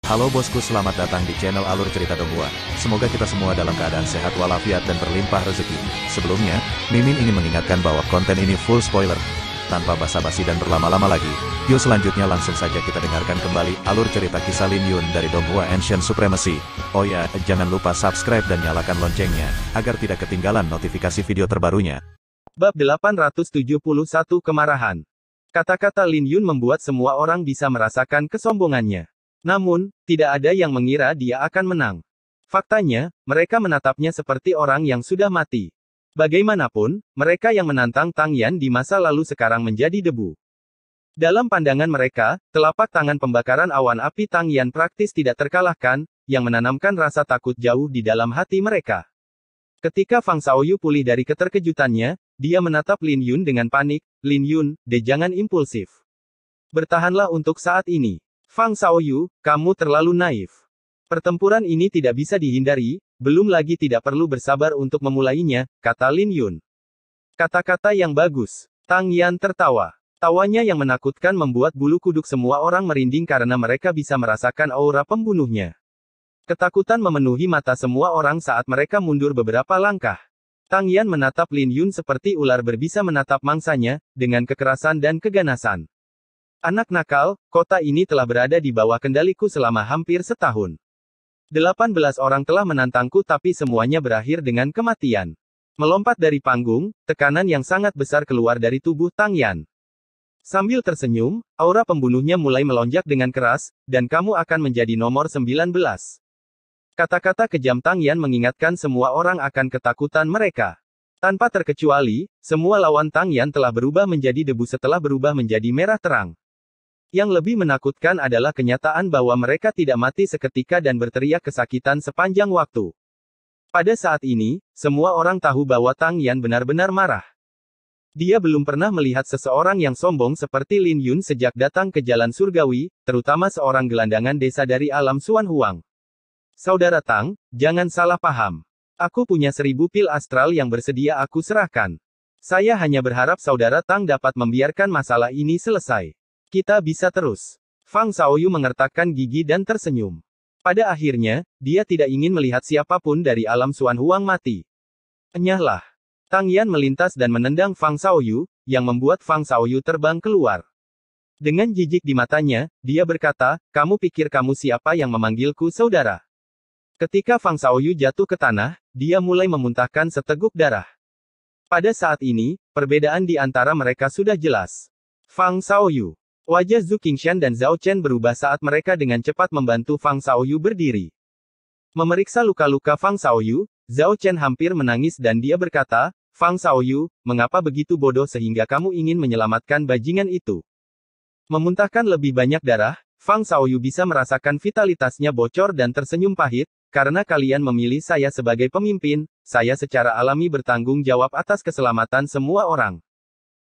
Halo bosku, selamat datang di channel Alur Cerita Donghua. Semoga kita semua dalam keadaan sehat walafiat dan berlimpah rezeki. Sebelumnya, Mimin ingin mengingatkan bahwa konten ini full spoiler. Tanpa basa-basi dan berlama-lama lagi, yuk selanjutnya langsung saja kita dengarkan kembali alur cerita kisah Lin Yun dari Donghua Ancient Supremacy. Oh ya, jangan lupa subscribe dan nyalakan loncengnya, agar tidak ketinggalan notifikasi video terbarunya. Bab 871 Kemarahan. Kata-kata Lin Yun membuat semua orang bisa merasakan kesombongannya. Namun, tidak ada yang mengira dia akan menang. Faktanya, mereka menatapnya seperti orang yang sudah mati. Bagaimanapun, mereka yang menantang Tang Yan di masa lalu sekarang menjadi debu. Dalam pandangan mereka, telapak tangan pembakaran awan api Tang Yan praktis tidak terkalahkan, yang menanamkan rasa takut jauh di dalam hati mereka. Ketika Fang Xiaoyu pulih dari keterkejutannya, dia menatap Lin Yun dengan panik. Lin Yun, jangan impulsif. Bertahanlah untuk saat ini. Fang Xiaoyu, kamu terlalu naif. Pertempuran ini tidak bisa dihindari, belum lagi tidak perlu bersabar untuk memulainya, kata Lin Yun. Kata-kata yang bagus. Tang Yan tertawa. Tawanya yang menakutkan membuat bulu kuduk semua orang merinding karena mereka bisa merasakan aura pembunuhnya. Ketakutan memenuhi mata semua orang saat mereka mundur beberapa langkah. Tang Yan menatap Lin Yun seperti ular berbisa menatap mangsanya, dengan kekerasan dan keganasan. Anak nakal, kota ini telah berada di bawah kendaliku selama hampir setahun. 18 orang telah menantangku tapi semuanya berakhir dengan kematian. Melompat dari panggung, tekanan yang sangat besar keluar dari tubuh Tang Yan. Sambil tersenyum, aura pembunuhnya mulai melonjak dengan keras, dan kamu akan menjadi nomor 19. Kata-kata kejam Tang Yan mengingatkan semua orang akan ketakutan mereka. Tanpa terkecuali, semua lawan Tang Yan telah berubah menjadi debu setelah berubah menjadi merah terang. Yang lebih menakutkan adalah kenyataan bahwa mereka tidak mati seketika dan berteriak kesakitan sepanjang waktu. Pada saat ini, semua orang tahu bahwa Tang Yan benar-benar marah. Dia belum pernah melihat seseorang yang sombong seperti Lin Yun sejak datang ke jalan surgawi, terutama seorang gelandangan desa dari alam Xuan Huang. Saudara Tang, jangan salah paham. Aku punya 1000 pil astral yang bersedia aku serahkan. Saya hanya berharap saudara Tang dapat membiarkan masalah ini selesai. Kita bisa terus. Fang Xiaoyu mengertakkan gigi dan tersenyum. Pada akhirnya, dia tidak ingin melihat siapapun dari alam Xuan Huang mati. Enyahlah. Tang Yan melintas dan menendang Fang Xiaoyu, yang membuat Fang Xiaoyu terbang keluar. Dengan jijik di matanya, dia berkata, kamu pikir kamu siapa yang memanggilku saudara? Ketika Fang Xiaoyu jatuh ke tanah, dia mulai memuntahkan seteguk darah. Pada saat ini, perbedaan di antara mereka sudah jelas. Fang Xiaoyu. Wajah Zhu Qingshan dan Zhao Chen berubah saat mereka dengan cepat membantu Fang Xiaoyu berdiri. Memeriksa luka-luka Fang Xiaoyu, Zhao Chen hampir menangis dan dia berkata, Fang Xiaoyu, mengapa begitu bodoh sehingga kamu ingin menyelamatkan bajingan itu? Memuntahkan lebih banyak darah, Fang Xiaoyu bisa merasakan vitalitasnya bocor dan tersenyum pahit, karena kalian memilih saya sebagai pemimpin, saya secara alami bertanggung jawab atas keselamatan semua orang.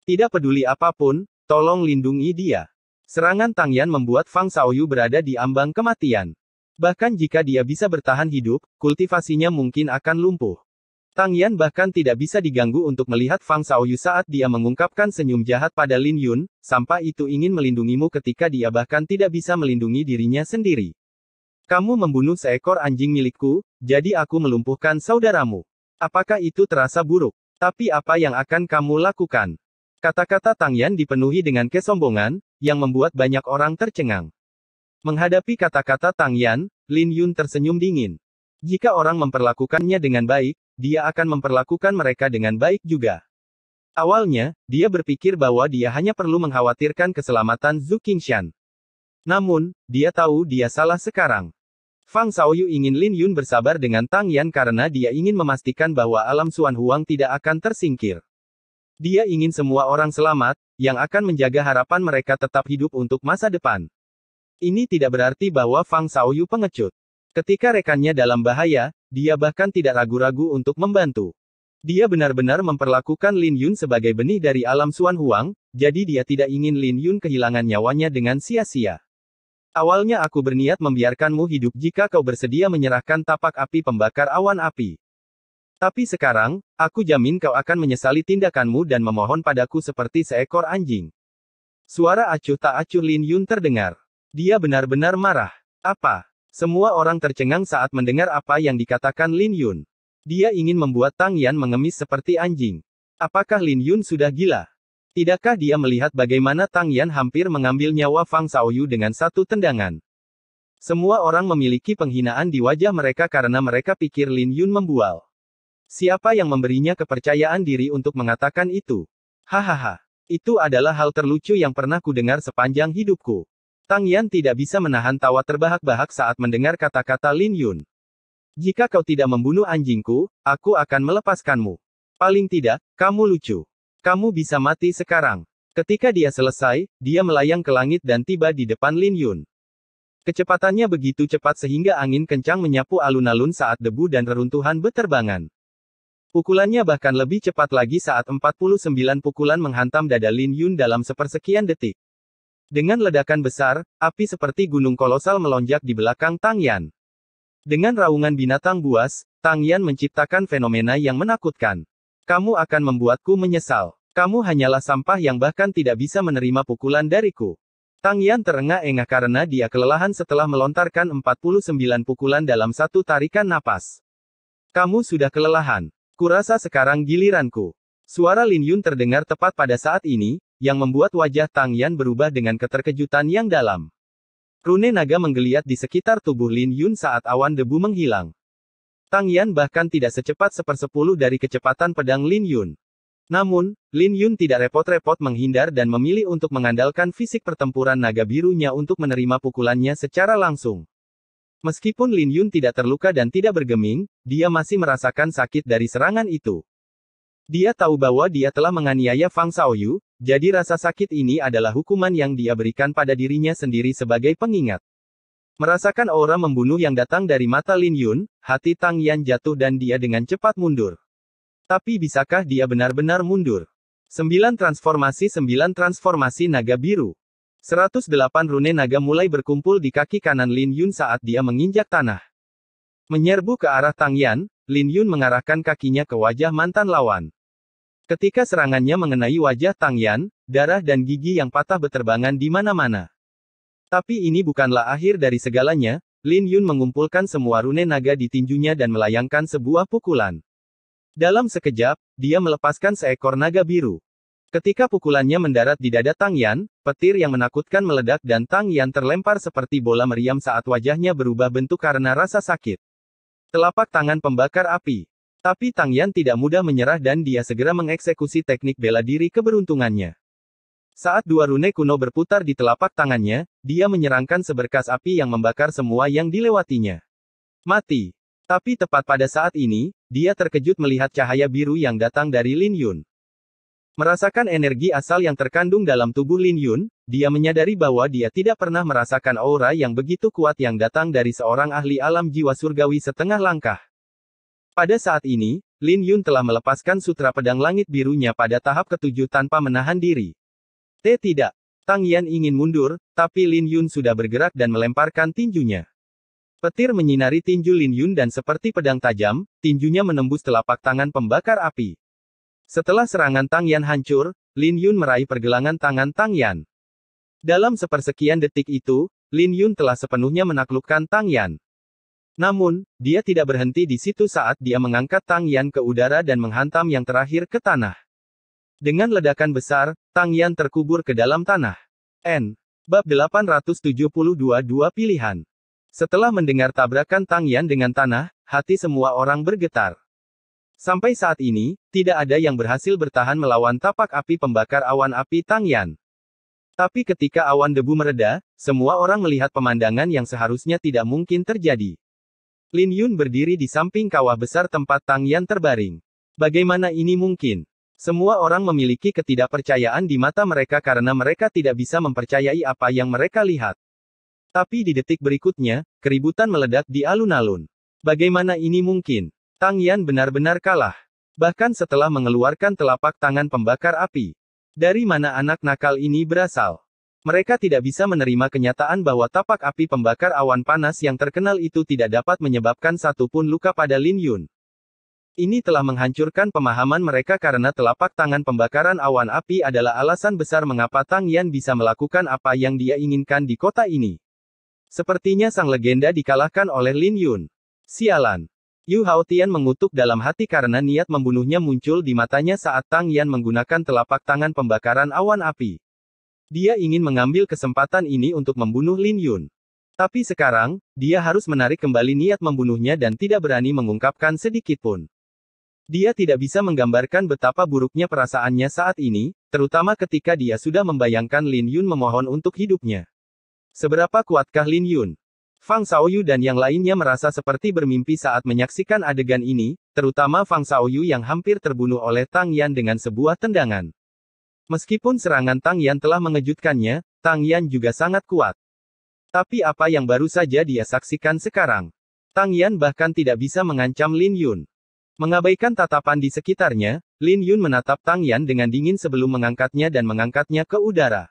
Tidak peduli apapun, tolong lindungi dia. Serangan Tang Yan membuat Fang Xiaoyu berada di ambang kematian. Bahkan jika dia bisa bertahan hidup, kultivasinya mungkin akan lumpuh. Tang Yan bahkan tidak bisa diganggu untuk melihat Fang Xiaoyu saat dia mengungkapkan senyum jahat pada Lin Yun, sampah itu ingin melindungimu ketika dia bahkan tidak bisa melindungi dirinya sendiri. Kamu membunuh seekor anjing milikku, jadi aku melumpuhkan saudaramu. Apakah itu terasa buruk? Tapi apa yang akan kamu lakukan? Kata-kata Tang Yan dipenuhi dengan kesombongan, yang membuat banyak orang tercengang. Menghadapi kata-kata Tang Yan, Lin Yun tersenyum dingin. Jika orang memperlakukannya dengan baik, dia akan memperlakukan mereka dengan baik juga. Awalnya, dia berpikir bahwa dia hanya perlu mengkhawatirkan keselamatan Zhu Qingshan. Namun, dia tahu dia salah sekarang. Fang Xiaoyu ingin Lin Yun bersabar dengan Tang Yan karena dia ingin memastikan bahwa alam Xuan Huang tidak akan tersingkir. Dia ingin semua orang selamat, yang akan menjaga harapan mereka tetap hidup untuk masa depan. Ini tidak berarti bahwa Fang Xiaoyu pengecut. Ketika rekannya dalam bahaya, dia bahkan tidak ragu-ragu untuk membantu. Dia benar-benar memperlakukan Lin Yun sebagai benih dari alam Xuan Huang, jadi dia tidak ingin Lin Yun kehilangan nyawanya dengan sia-sia. Awalnya aku berniat membiarkanmu hidup jika kau bersedia menyerahkan tapak api pembakar awan api. Tapi sekarang, aku jamin kau akan menyesali tindakanmu dan memohon padaku seperti seekor anjing. Suara acuh tak acuh Lin Yun terdengar. Dia benar-benar marah. Apa? Semua orang tercengang saat mendengar apa yang dikatakan Lin Yun. Dia ingin membuat Tang Yan mengemis seperti anjing. Apakah Lin Yun sudah gila? Tidakkah dia melihat bagaimana Tang Yan hampir mengambil nyawa Fang Xiaoyu dengan satu tendangan? Semua orang memiliki penghinaan di wajah mereka karena mereka pikir Lin Yun membual. Siapa yang memberinya kepercayaan diri untuk mengatakan itu? Hahaha. Itu adalah hal terlucu yang pernah kudengar sepanjang hidupku. Tang Yan tidak bisa menahan tawa terbahak-bahak saat mendengar kata-kata Lin Yun. Jika kau tidak membunuh anjingku, aku akan melepaskanmu. Paling tidak, kamu lucu. Kamu bisa mati sekarang. Ketika dia selesai, dia melayang ke langit dan tiba di depan Lin Yun. Kecepatannya begitu cepat sehingga angin kencang menyapu alun-alun saat debu dan reruntuhan beterbangan. Pukulannya bahkan lebih cepat lagi saat 49 pukulan menghantam dada Lin Yun dalam sepersekian detik. Dengan ledakan besar, api seperti gunung kolosal melonjak di belakang Tang Yan. Dengan raungan binatang buas, Tang Yan menciptakan fenomena yang menakutkan. Kamu akan membuatku menyesal. Kamu hanyalah sampah yang bahkan tidak bisa menerima pukulan dariku. Tang Yan terengah-engah karena dia kelelahan setelah melontarkan 49 pukulan dalam satu tarikan napas. Kamu sudah kelelahan. Kurasa sekarang giliranku. Suara Lin Yun terdengar tepat pada saat ini, yang membuat wajah Tang Yan berubah dengan keterkejutan yang dalam. Rune naga menggeliat di sekitar tubuh Lin Yun saat awan debu menghilang. Tang Yan bahkan tidak secepat sepersepuluh dari kecepatan pedang Lin Yun. Namun, Lin Yun tidak repot-repot menghindar dan memilih untuk mengandalkan fisik pertempuran naga birunya untuk menerima pukulannya secara langsung. Meskipun Lin Yun tidak terluka dan tidak bergeming, dia masih merasakan sakit dari serangan itu. Dia tahu bahwa dia telah menganiaya Fang Xiaoyu, jadi rasa sakit ini adalah hukuman yang dia berikan pada dirinya sendiri sebagai pengingat. Merasakan aura membunuh yang datang dari mata Lin Yun, hati Tang Yan jatuh dan dia dengan cepat mundur. Tapi bisakah dia benar-benar mundur? 9 transformasi naga biru. 108 rune naga mulai berkumpul di kaki kanan Lin Yun saat dia menginjak tanah. Menyerbu ke arah Tang Yan, Lin Yun mengarahkan kakinya ke wajah mantan lawan. Ketika serangannya mengenai wajah Tang Yan, darah dan gigi yang patah beterbangan di mana-mana. Tapi ini bukanlah akhir dari segalanya, Lin Yun mengumpulkan semua rune naga di tinjunya dan melayangkan sebuah pukulan. Dalam sekejap, dia melepaskan seekor naga biru. Ketika pukulannya mendarat di dada Tang Yan, petir yang menakutkan meledak dan Tang Yan terlempar seperti bola meriam saat wajahnya berubah bentuk karena rasa sakit. Telapak tangan pembakar api. Tapi Tang Yan tidak mudah menyerah dan dia segera mengeksekusi teknik bela diri keberuntungannya. Saat dua rune kuno berputar di telapak tangannya, dia menyerangkan seberkas api yang membakar semua yang dilewatinya. Mati. Tapi tepat pada saat ini, dia terkejut melihat cahaya biru yang datang dari Lin Yun. Merasakan energi asal yang terkandung dalam tubuh Lin Yun, dia menyadari bahwa dia tidak pernah merasakan aura yang begitu kuat yang datang dari seorang ahli alam jiwa surgawi setengah langkah. Pada saat ini, Lin Yun telah melepaskan sutra pedang langit birunya pada tahap ketujuh tanpa menahan diri. Tidak. Tang Yan ingin mundur, tapi Lin Yun sudah bergerak dan melemparkan tinjunya. Petir menyinari tinju Lin Yun dan seperti pedang tajam, tinjunya menembus telapak tangan pembakar api. Setelah serangan Tang Yan hancur, Lin Yun meraih pergelangan tangan Tang Yan. Dalam sepersekian detik itu, Lin Yun telah sepenuhnya menaklukkan Tang Yan. Namun, dia tidak berhenti di situ saat dia mengangkat Tang Yan ke udara dan menghantam yang terakhir ke tanah. Dengan ledakan besar, Tang Yan terkubur ke dalam tanah. Bab 872 dua pilihan. Setelah mendengar tabrakan Tang Yan dengan tanah, hati semua orang bergetar. Sampai saat ini, tidak ada yang berhasil bertahan melawan tapak api pembakar awan api Tang Yan. Tapi ketika awan debu mereda, semua orang melihat pemandangan yang seharusnya tidak mungkin terjadi. Lin Yun berdiri di samping kawah besar tempat Tang Yan terbaring. Bagaimana ini mungkin? Semua orang memiliki ketidakpercayaan di mata mereka karena mereka tidak bisa mempercayai apa yang mereka lihat. Tapi di detik berikutnya, keributan meledak di alun-alun. Bagaimana ini mungkin? Tang Yan benar-benar kalah. Bahkan setelah mengeluarkan telapak tangan pembakar api. Dari mana anak nakal ini berasal? Mereka tidak bisa menerima kenyataan bahwa tapak api pembakar awan panas yang terkenal itu tidak dapat menyebabkan satupun luka pada Lin Yun. Ini telah menghancurkan pemahaman mereka karena telapak tangan pembakaran awan api adalah alasan besar mengapa Tang Yan bisa melakukan apa yang dia inginkan di kota ini. Sepertinya sang legenda dikalahkan oleh Lin Yun. Sialan. Yu Haotian mengutuk dalam hati karena niat membunuhnya muncul di matanya saat Tang Yan menggunakan telapak tangan pembakaran awan api. Dia ingin mengambil kesempatan ini untuk membunuh Lin Yun. Tapi sekarang, dia harus menarik kembali niat membunuhnya dan tidak berani mengungkapkan sedikit pun. Dia tidak bisa menggambarkan betapa buruknya perasaannya saat ini, terutama ketika dia sudah membayangkan Lin Yun memohon untuk hidupnya. Seberapa kuatkah Lin Yun? Fang Xiaoyu dan yang lainnya merasa seperti bermimpi saat menyaksikan adegan ini, terutama Fang Xiaoyu yang hampir terbunuh oleh Tang Yan dengan sebuah tendangan. Meskipun serangan Tang Yan telah mengejutkannya, Tang Yan juga sangat kuat. Tapi apa yang baru saja dia saksikan sekarang? Tang Yan bahkan tidak bisa mengancam Lin Yun. Mengabaikan tatapan di sekitarnya, Lin Yun menatap Tang Yan dengan dingin sebelum mengangkatnya dan mengangkatnya ke udara.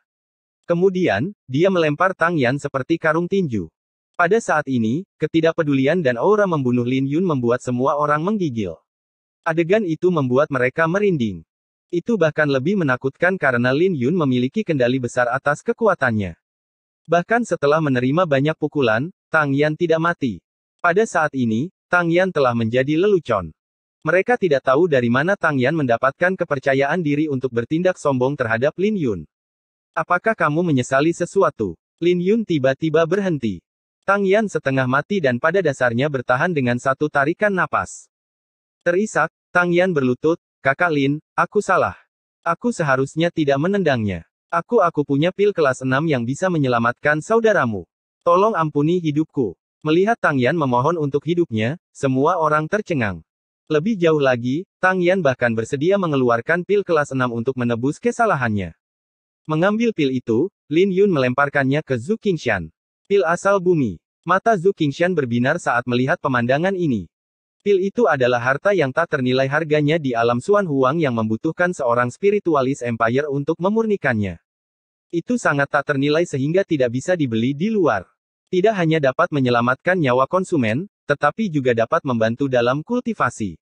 Kemudian, dia melempar Tang Yan seperti karung tinju. Pada saat ini, ketidakpedulian dan aura membunuh Lin Yun membuat semua orang menggigil. Adegan itu membuat mereka merinding. Itu bahkan lebih menakutkan karena Lin Yun memiliki kendali besar atas kekuatannya. Bahkan setelah menerima banyak pukulan, Tang Yan tidak mati. Pada saat ini, Tang Yan telah menjadi lelucon. Mereka tidak tahu dari mana Tang Yan mendapatkan kepercayaan diri untuk bertindak sombong terhadap Lin Yun. Apakah kamu menyesali sesuatu? Lin Yun tiba-tiba berhenti. Tang Yan setengah mati dan pada dasarnya bertahan dengan satu tarikan napas. Terisak, Tang Yan berlutut, "Kakak Lin, aku salah. Aku seharusnya tidak menendangnya. Aku punya pil kelas 6 yang bisa menyelamatkan saudaramu. Tolong ampuni hidupku." Melihat Tang Yan memohon untuk hidupnya, semua orang tercengang. Lebih jauh lagi, Tang Yan bahkan bersedia mengeluarkan pil kelas 6 untuk menebus kesalahannya. Mengambil pil itu, Lin Yun melemparkannya ke Zhu Qingshan. Pil asal bumi. Mata Zhu Qingshan berbinar saat melihat pemandangan ini. Pil itu adalah harta yang tak ternilai harganya di alam Xuan Huang yang membutuhkan seorang spiritualis empire untuk memurnikannya. Itu sangat tak ternilai sehingga tidak bisa dibeli di luar. Tidak hanya dapat menyelamatkan nyawa konsumen, tetapi juga dapat membantu dalam kultivasi.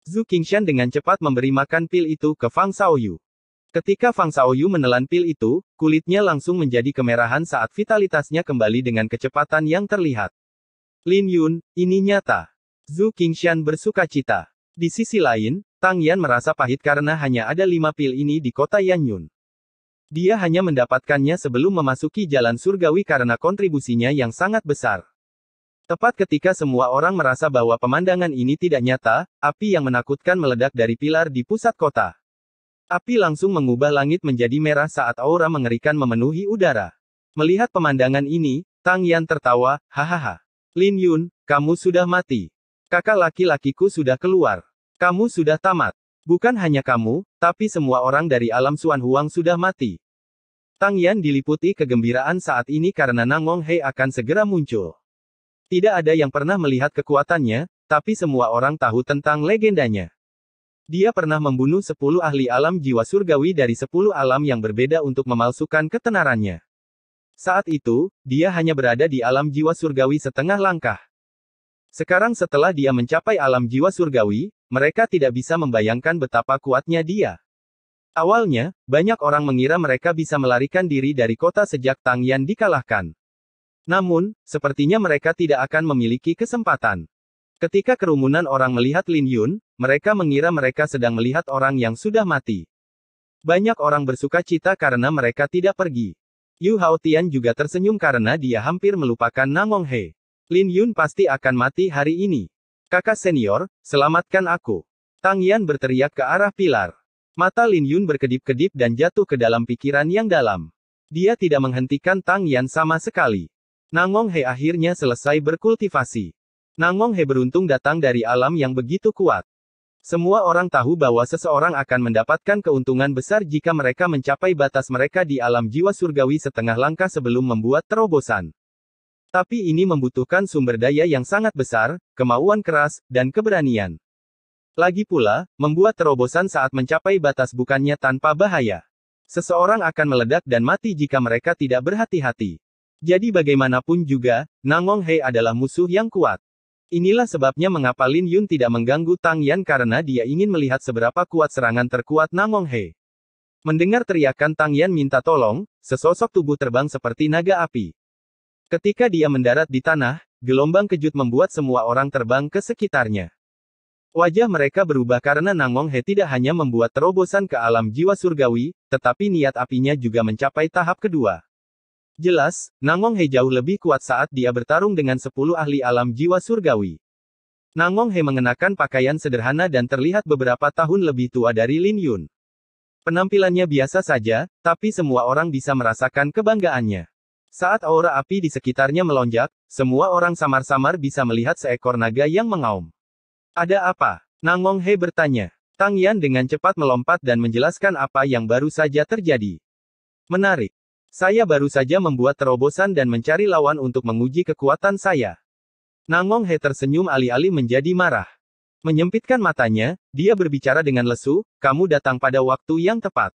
Zhu Qingshan dengan cepat memberi makan pil itu ke Fang Xiaoyu. Ketika Fang Xiaoyu menelan pil itu, kulitnya langsung menjadi kemerahan saat vitalitasnya kembali dengan kecepatan yang terlihat. Lin Yun, ini nyata. Zhu Qingshan bersukacita. Di sisi lain, Tang Yan merasa pahit karena hanya ada 5 pil ini di kota Yanyun. Dia hanya mendapatkannya sebelum memasuki jalan surgawi karena kontribusinya yang sangat besar. Tepat ketika semua orang merasa bahwa pemandangan ini tidak nyata, api yang menakutkan meledak dari pilar di pusat kota. Api langsung mengubah langit menjadi merah saat aura mengerikan memenuhi udara. Melihat pemandangan ini, Tang Yan tertawa, "Hahaha. Lin Yun, kamu sudah mati. Kakak laki-lakiku sudah keluar. Kamu sudah tamat. Bukan hanya kamu, tapi semua orang dari alam Xuan Huang sudah mati." Tang Yan diliputi kegembiraan saat ini karena Nangong He akan segera muncul. Tidak ada yang pernah melihat kekuatannya, tapi semua orang tahu tentang legendanya. Dia pernah membunuh 10 ahli alam jiwa surgawi dari 10 alam yang berbeda untuk memalsukan ketenarannya. Saat itu, dia hanya berada di alam jiwa surgawi setengah langkah. Sekarang setelah dia mencapai alam jiwa surgawi, mereka tidak bisa membayangkan betapa kuatnya dia. Awalnya, banyak orang mengira mereka bisa melarikan diri dari kota sejak Tang Yan dikalahkan. Namun, sepertinya mereka tidak akan memiliki kesempatan. Ketika kerumunan orang melihat Lin Yun, mereka mengira mereka sedang melihat orang yang sudah mati. Banyak orang bersuka cita karena mereka tidak pergi. Yu Haotian juga tersenyum karena dia hampir melupakan Nangong He. Lin Yun pasti akan mati hari ini. "Kakak senior, selamatkan aku." Tang Yan berteriak ke arah pilar. Mata Lin Yun berkedip-kedip dan jatuh ke dalam pikiran yang dalam. Dia tidak menghentikan Tang Yan sama sekali. Nangong He akhirnya selesai berkultivasi. Nangong He beruntung datang dari alam yang begitu kuat. Semua orang tahu bahwa seseorang akan mendapatkan keuntungan besar jika mereka mencapai batas mereka di alam jiwa surgawi setengah langkah sebelum membuat terobosan. Tapi ini membutuhkan sumber daya yang sangat besar, kemauan keras, dan keberanian. Lagi pula, membuat terobosan saat mencapai batas bukannya tanpa bahaya. Seseorang akan meledak dan mati jika mereka tidak berhati-hati. Jadi bagaimanapun juga, Nangong He adalah musuh yang kuat. Inilah sebabnya mengapa Lin Yun tidak mengganggu Tang Yan karena dia ingin melihat seberapa kuat serangan terkuat Nangong He. Mendengar teriakan Tang Yan minta tolong, sesosok tubuh terbang seperti naga api. Ketika dia mendarat di tanah, gelombang kejut membuat semua orang terbang ke sekitarnya. Wajah mereka berubah karena Nangong He tidak hanya membuat terobosan ke alam jiwa surgawi, tetapi niat apinya juga mencapai tahap kedua. Jelas, Nangong He jauh lebih kuat saat dia bertarung dengan 10 ahli alam jiwa surgawi. Nangong He mengenakan pakaian sederhana dan terlihat beberapa tahun lebih tua dari Lin Yun. Penampilannya biasa saja, tapi semua orang bisa merasakan kebanggaannya. Saat aura api di sekitarnya melonjak, semua orang samar-samar bisa melihat seekor naga yang mengaum. Ada apa? Nangong He bertanya. Tang Yan dengan cepat melompat dan menjelaskan apa yang baru saja terjadi. Menarik. Saya baru saja membuat terobosan dan mencari lawan untuk menguji kekuatan saya. Nangong He tersenyum alih-alih menjadi marah. Menyempitkan matanya, dia berbicara dengan lesu, kamu datang pada waktu yang tepat.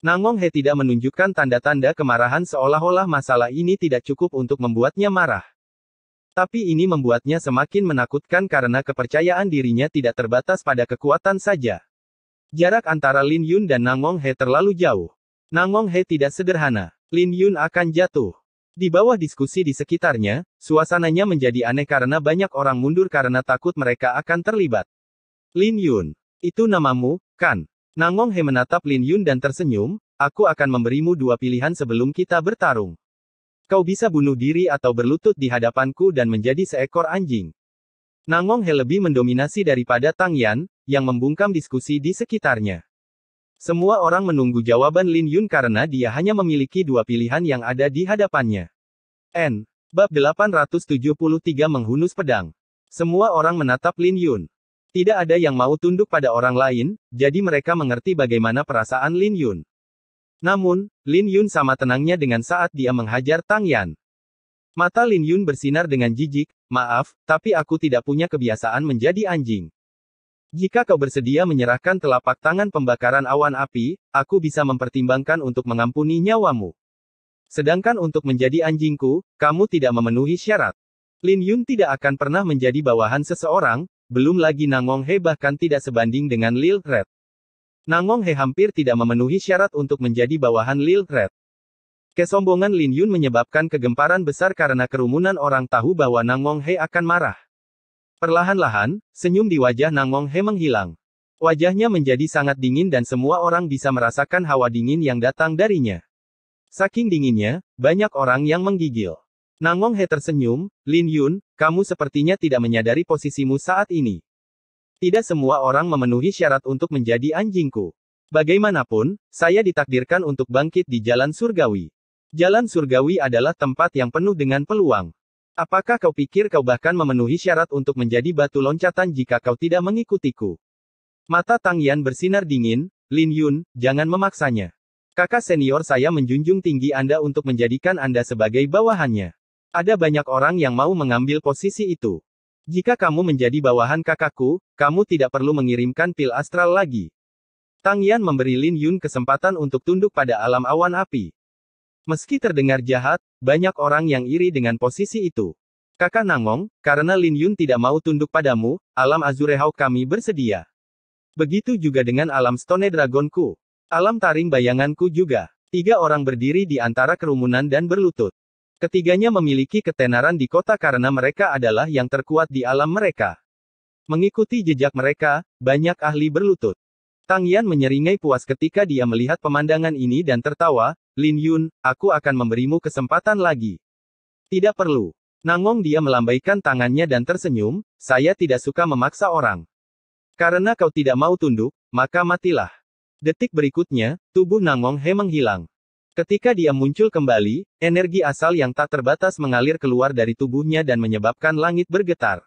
Nangong He tidak menunjukkan tanda-tanda kemarahan seolah-olah masalah ini tidak cukup untuk membuatnya marah. Tapi ini membuatnya semakin menakutkan karena kepercayaan dirinya tidak terbatas pada kekuatan saja. Jarak antara Lin Yun dan Nangong He terlalu jauh. Nangong He tidak sederhana. Lin Yun akan jatuh. Di bawah diskusi di sekitarnya, suasananya menjadi aneh karena banyak orang mundur karena takut mereka akan terlibat. Lin Yun, itu namamu, kan? Nangong He menatap Lin Yun dan tersenyum, aku akan memberimu dua pilihan sebelum kita bertarung. Kau bisa bunuh diri atau berlutut di hadapanku dan menjadi seekor anjing. Nangong He lebih mendominasi daripada Tang Yan, yang membungkam diskusi di sekitarnya. Semua orang menunggu jawaban Lin Yun karena dia hanya memiliki dua pilihan yang ada di hadapannya. Bab 873 menghunus pedang. Semua orang menatap Lin Yun. Tidak ada yang mau tunduk pada orang lain, jadi mereka mengerti bagaimana perasaan Lin Yun. Namun, Lin Yun sama tenangnya dengan saat dia menghajar Tang Yan. Mata Lin Yun bersinar dengan jijik, maaf, tapi aku tidak punya kebiasaan menjadi anjing. Jika kau bersedia menyerahkan telapak tangan pembakaran awan api, aku bisa mempertimbangkan untuk mengampuni nyawamu. Sedangkan untuk menjadi anjingku, kamu tidak memenuhi syarat. Lin Yun tidak akan pernah menjadi bawahan seseorang, belum lagi Nangong He bahkan tidak sebanding dengan Lil Red. Nangong He hampir tidak memenuhi syarat untuk menjadi bawahan Lil Red. Kesombongan Lin Yun menyebabkan kegemparan besar karena kerumunan orang tahu bahwa Nangong He akan marah. Perlahan-lahan, senyum di wajah Nangong He menghilang. Wajahnya menjadi sangat dingin dan semua orang bisa merasakan hawa dingin yang datang darinya. Saking dinginnya, banyak orang yang menggigil. Nangong He tersenyum, Lin Yun, kamu sepertinya tidak menyadari posisimu saat ini. Tidak semua orang memenuhi syarat untuk menjadi anjingku. Bagaimanapun, saya ditakdirkan untuk bangkit di jalan surgawi. Jalan surgawi adalah tempat yang penuh dengan peluang. Apakah kau pikir kau bahkan memenuhi syarat untuk menjadi batu loncatan jika kau tidak mengikutiku? Mata Tang Yan bersinar dingin, Lin Yun, jangan memaksanya. Kakak senior saya menjunjung tinggi Anda untuk menjadikan Anda sebagai bawahannya. Ada banyak orang yang mau mengambil posisi itu. Jika kamu menjadi bawahan kakakku, kamu tidak perlu mengirimkan pil astral lagi. Tang Yan memberi Lin Yun kesempatan untuk tunduk pada alam awan api. Meski terdengar jahat, banyak orang yang iri dengan posisi itu. Kakak Nangong, karena Lin Yun tidak mau tunduk padamu, alam Azure Hawk kami bersedia. Begitu juga dengan alam Stone Dragonku. Alam taring bayanganku juga. 3 orang berdiri di antara kerumunan dan berlutut. Ketiganya memiliki ketenaran di kota karena mereka adalah yang terkuat di alam mereka. Mengikuti jejak mereka, banyak ahli berlutut. Tang Yan menyeringai puas ketika dia melihat pemandangan ini dan tertawa, Lin Yun, aku akan memberimu kesempatan lagi. Tidak perlu. Nangong dia melambaikan tangannya dan tersenyum, saya tidak suka memaksa orang. Karena kau tidak mau tunduk, maka matilah. Detik berikutnya, tubuh Nangong He menghilang. Ketika dia muncul kembali, energi asal yang tak terbatas mengalir keluar dari tubuhnya dan menyebabkan langit bergetar.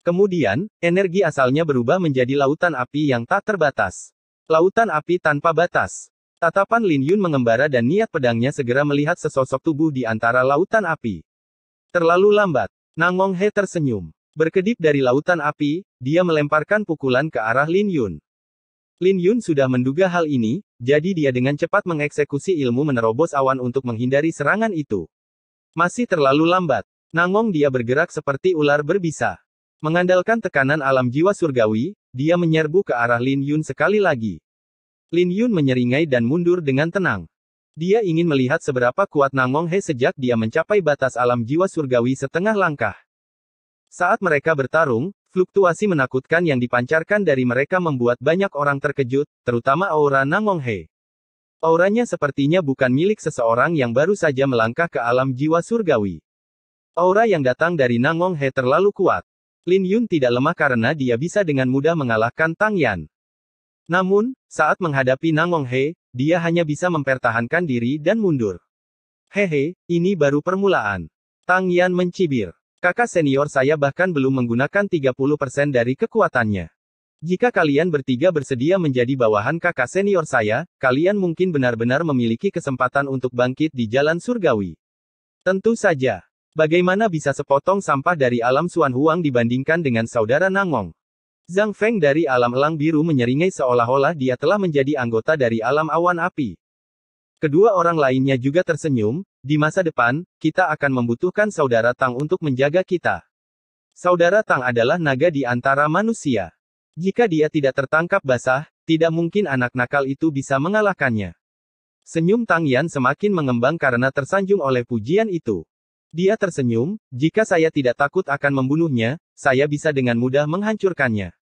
Kemudian, energi asalnya berubah menjadi lautan api yang tak terbatas. Lautan api tanpa batas. Tatapan Lin Yun mengembara dan niat pedangnya segera melihat sesosok tubuh di antara lautan api. Terlalu lambat. Nangong He tersenyum. Berkedip dari lautan api, dia melemparkan pukulan ke arah Lin Yun. Lin Yun sudah menduga hal ini, jadi dia dengan cepat mengeksekusi ilmu menerobos awan untuk menghindari serangan itu. Masih terlalu lambat. Nangong dia bergerak seperti ular berbisa. Mengandalkan tekanan alam jiwa surgawi, dia menyerbu ke arah Lin Yun sekali lagi. Lin Yun menyeringai dan mundur dengan tenang. Dia ingin melihat seberapa kuat Nangong He sejak dia mencapai batas alam jiwa surgawi setengah langkah. Saat mereka bertarung, fluktuasi menakutkan yang dipancarkan dari mereka membuat banyak orang terkejut, terutama aura Nangong He. Auranya sepertinya bukan milik seseorang yang baru saja melangkah ke alam jiwa surgawi. Aura yang datang dari Nangong He terlalu kuat. Lin Yun tidak lemah karena dia bisa dengan mudah mengalahkan Tang Yan. Namun, saat menghadapi Nangong He, dia hanya bisa mempertahankan diri dan mundur. Hehe, ini baru permulaan. Tang Yan mencibir. Kakak senior saya bahkan belum menggunakan 30% dari kekuatannya. Jika kalian bertiga bersedia menjadi bawahan kakak senior saya, kalian mungkin benar-benar memiliki kesempatan untuk bangkit di jalan surgawi. Tentu saja. Bagaimana bisa sepotong sampah dari alam Xuan Huang dibandingkan dengan saudara Nangong? Zhang Feng dari alam elang biru menyeringai seolah-olah dia telah menjadi anggota dari alam awan api. Kedua orang lainnya juga tersenyum, di masa depan, kita akan membutuhkan saudara Tang untuk menjaga kita. Saudara Tang adalah naga di antara manusia. Jika dia tidak tertangkap basah, tidak mungkin anak nakal itu bisa mengalahkannya. Senyum Tang Yan semakin mengembang karena tersanjung oleh pujian itu. Dia tersenyum, jika saya tidak takut akan membunuhnya, saya bisa dengan mudah menghancurkannya.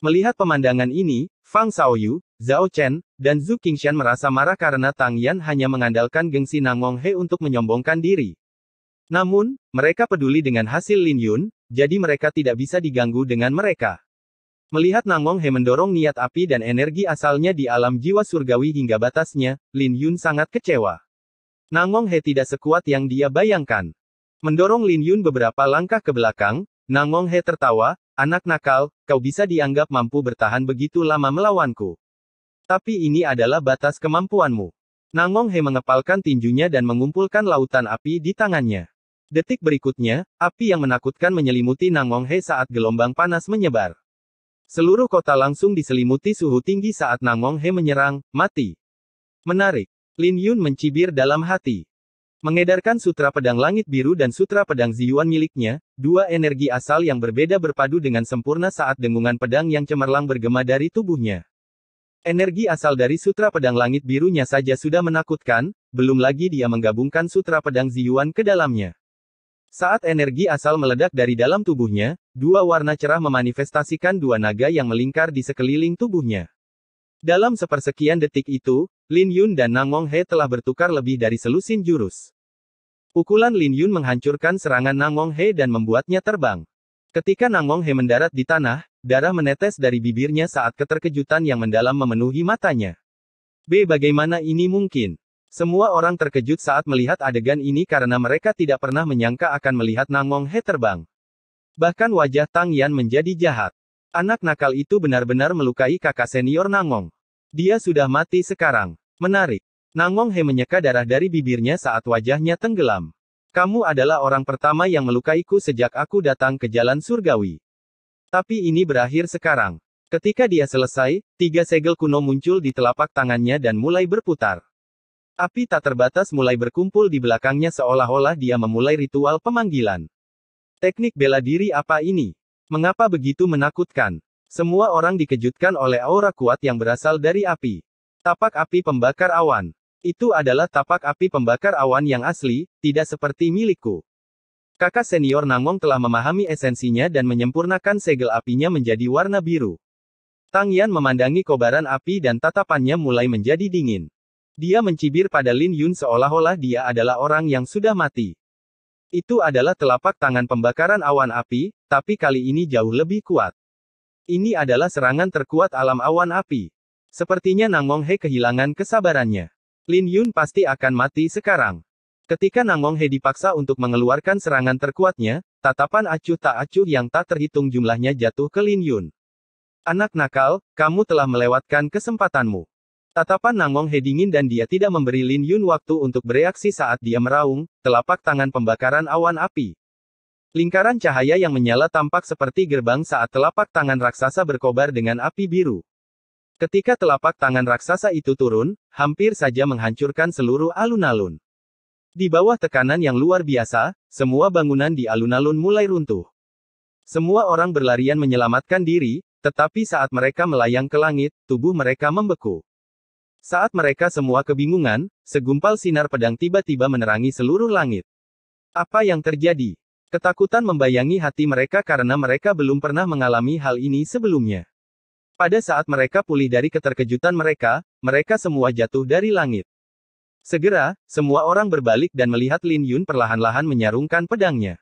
Melihat pemandangan ini, Fang Xiaoyu, Zhao Chen, dan Zhu Qingshan merasa marah karena Tang Yan hanya mengandalkan gengsi Nangong He untuk menyombongkan diri. Namun, mereka peduli dengan hasil Lin Yun, jadi mereka tidak bisa diganggu dengan mereka. Melihat Nangong He mendorong niat api dan energi asalnya di alam jiwa surgawi hingga batasnya, Lin Yun sangat kecewa. Nangong He tidak sekuat yang dia bayangkan. Mendorong Lin Yun beberapa langkah ke belakang, Nangong He tertawa, anak nakal, kau bisa dianggap mampu bertahan begitu lama melawanku. Tapi ini adalah batas kemampuanmu. Nangong He mengepalkan tinjunya dan mengumpulkan lautan api di tangannya. Detik berikutnya, api yang menakutkan menyelimuti Nangong He saat gelombang panas menyebar. Seluruh kota langsung diselimuti suhu tinggi saat Nangong He menyerang, mati. Menarik. Lin Yun mencibir dalam hati. Mengedarkan sutra pedang langit biru dan sutra pedang Ziyuan miliknya, dua energi asal yang berbeda berpadu dengan sempurna saat dengungan pedang yang cemerlang bergema dari tubuhnya. Energi asal dari sutra pedang langit birunya saja sudah menakutkan, belum lagi dia menggabungkan sutra pedang Ziyuan ke dalamnya. Saat energi asal meledak dari dalam tubuhnya, dua warna cerah memanifestasikan dua naga yang melingkar di sekeliling tubuhnya. Dalam sepersekian detik itu, Lin Yun dan Nangong He telah bertukar lebih dari selusin jurus. Pukulan Lin Yun menghancurkan serangan Nangong He dan membuatnya terbang. Ketika Nangong He mendarat di tanah, darah menetes dari bibirnya saat keterkejutan yang mendalam memenuhi matanya. Bagaimana ini mungkin? Semua orang terkejut saat melihat adegan ini karena mereka tidak pernah menyangka akan melihat Nangong He terbang. Bahkan wajah Tang Yan menjadi jahat. Anak nakal itu benar-benar melukai kakak senior Nangong. Dia sudah mati sekarang. Menarik. Nangong He menyeka darah dari bibirnya saat wajahnya tenggelam. Kamu adalah orang pertama yang melukaiku sejak aku datang ke jalan surgawi. Tapi ini berakhir sekarang. Ketika dia selesai, tiga segel kuno muncul di telapak tangannya dan mulai berputar. Api tak terbatas mulai berkumpul di belakangnya seolah-olah dia memulai ritual pemanggilan. Teknik bela diri apa ini? Mengapa begitu menakutkan? Semua orang dikejutkan oleh aura kuat yang berasal dari api. Tapak api pembakar awan. Itu adalah tapak api pembakar awan yang asli, tidak seperti milikku. Kakak senior Nangong telah memahami esensinya dan menyempurnakan segel apinya menjadi warna biru. Tang Yan memandangi kobaran api dan tatapannya mulai menjadi dingin. Dia mencibir pada Lin Yun seolah-olah dia adalah orang yang sudah mati. Itu adalah telapak tangan pembakaran awan api, tapi kali ini jauh lebih kuat. Ini adalah serangan terkuat alam awan api. Sepertinya Nangong He kehilangan kesabarannya. Lin Yun pasti akan mati sekarang. Ketika Nangong He dipaksa untuk mengeluarkan serangan terkuatnya, tatapan acuh tak acuh yang tak terhitung jumlahnya jatuh ke Lin Yun. Anak nakal, kamu telah melewatkan kesempatanmu. Tatapan Nangong He dingin dan dia tidak memberi Lin Yun waktu untuk bereaksi saat dia meraung, telapak tangan pembakaran awan api. Lingkaran cahaya yang menyala tampak seperti gerbang saat telapak tangan raksasa berkobar dengan api biru. Ketika telapak tangan raksasa itu turun, hampir saja menghancurkan seluruh alun-alun. Di bawah tekanan yang luar biasa, semua bangunan di alun-alun mulai runtuh. Semua orang berlarian menyelamatkan diri, tetapi saat mereka melayang ke langit, tubuh mereka membeku. Saat mereka semua kebingungan, segumpal sinar pedang tiba-tiba menerangi seluruh langit. Apa yang terjadi? Ketakutan membayangi hati mereka karena mereka belum pernah mengalami hal ini sebelumnya. Pada saat mereka pulih dari keterkejutan mereka, mereka semua jatuh dari langit. Segera, semua orang berbalik dan melihat Lin Yun perlahan-lahan menyarungkan pedangnya.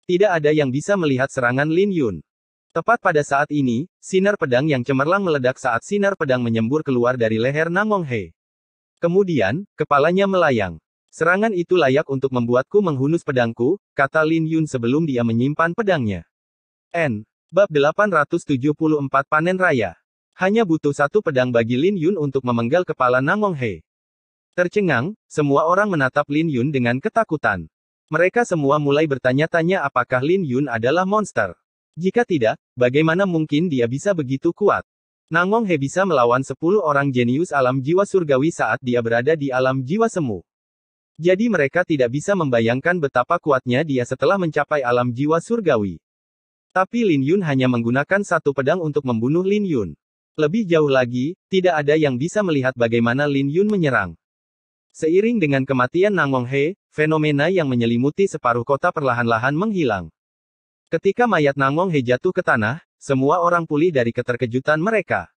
Tidak ada yang bisa melihat serangan Lin Yun. Tepat pada saat ini, sinar pedang yang cemerlang meledak saat sinar pedang menyembur keluar dari leher Nangong He. Kemudian, kepalanya melayang. Serangan itu layak untuk membuatku menghunus pedangku, kata Lin Yun sebelum dia menyimpan pedangnya. Bab 874 Panen Raya. Hanya butuh satu pedang bagi Lin Yun untuk memenggal kepala Nangong He. Tercengang, semua orang menatap Lin Yun dengan ketakutan. Mereka semua mulai bertanya-tanya apakah Lin Yun adalah monster. Jika tidak, bagaimana mungkin dia bisa begitu kuat? Nangong He bisa melawan 10 orang jenius alam jiwa surgawi saat dia berada di alam jiwa semu. Jadi mereka tidak bisa membayangkan betapa kuatnya dia setelah mencapai alam jiwa surgawi. Tapi Lin Yun hanya menggunakan satu pedang untuk membunuh Lin Yun. Lebih jauh lagi, tidak ada yang bisa melihat bagaimana Lin Yun menyerang. Seiring dengan kematian Nangong He, fenomena yang menyelimuti separuh kota perlahan-lahan menghilang. Ketika mayat Nangong He jatuh ke tanah, semua orang pulih dari keterkejutan mereka.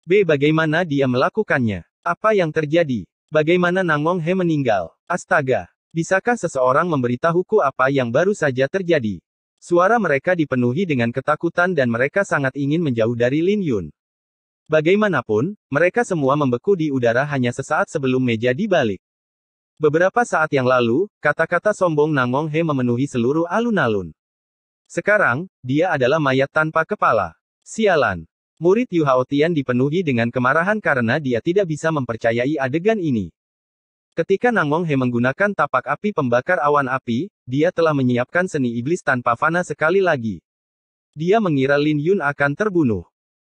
Bagaimana dia melakukannya? Apa yang terjadi? Bagaimana Nangong He meninggal? Astaga! Bisakah seseorang memberitahuku apa yang baru saja terjadi? Suara mereka dipenuhi dengan ketakutan dan mereka sangat ingin menjauh dari Lin Yun. Bagaimanapun, mereka semua membeku di udara hanya sesaat sebelum meja dibalik. Beberapa saat yang lalu, kata-kata sombong Nangong He memenuhi seluruh alun-alun. Sekarang, dia adalah mayat tanpa kepala. Sialan. Murid Yu Haotian dipenuhi dengan kemarahan karena dia tidak bisa mempercayai adegan ini. Ketika Nangong He menggunakan tapak api pembakar awan api, dia telah menyiapkan seni iblis tanpa fana sekali lagi. Dia mengira Lin Yun akan terbunuh.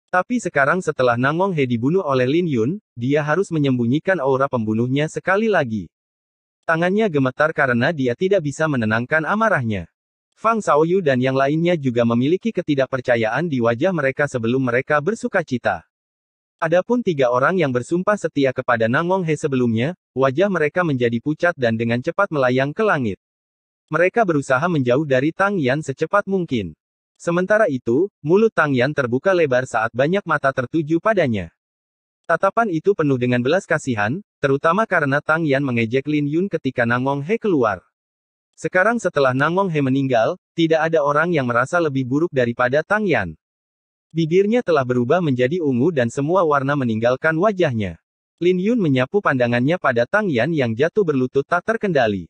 Tapi sekarang setelah Nangong He dibunuh oleh Lin Yun, dia harus menyembunyikan aura pembunuhnya sekali lagi. Tangannya gemetar karena dia tidak bisa menenangkan amarahnya. Fang Xiaoyu dan yang lainnya juga memiliki ketidakpercayaan di wajah mereka sebelum mereka bersukacita. Adapun 3 orang yang bersumpah setia kepada Nangong He sebelumnya, wajah mereka menjadi pucat dan dengan cepat melayang ke langit. Mereka berusaha menjauh dari Tang Yan secepat mungkin. Sementara itu, mulut Tang Yan terbuka lebar saat banyak mata tertuju padanya. Tatapan itu penuh dengan belas kasihan, terutama karena Tang Yan mengejek Lin Yun ketika Nangong He keluar. Sekarang setelah Nangong He meninggal, tidak ada orang yang merasa lebih buruk daripada Tang Yan. Bibirnya telah berubah menjadi ungu dan semua warna meninggalkan wajahnya. Lin Yun menyapu pandangannya pada Tang Yan yang jatuh berlutut tak terkendali.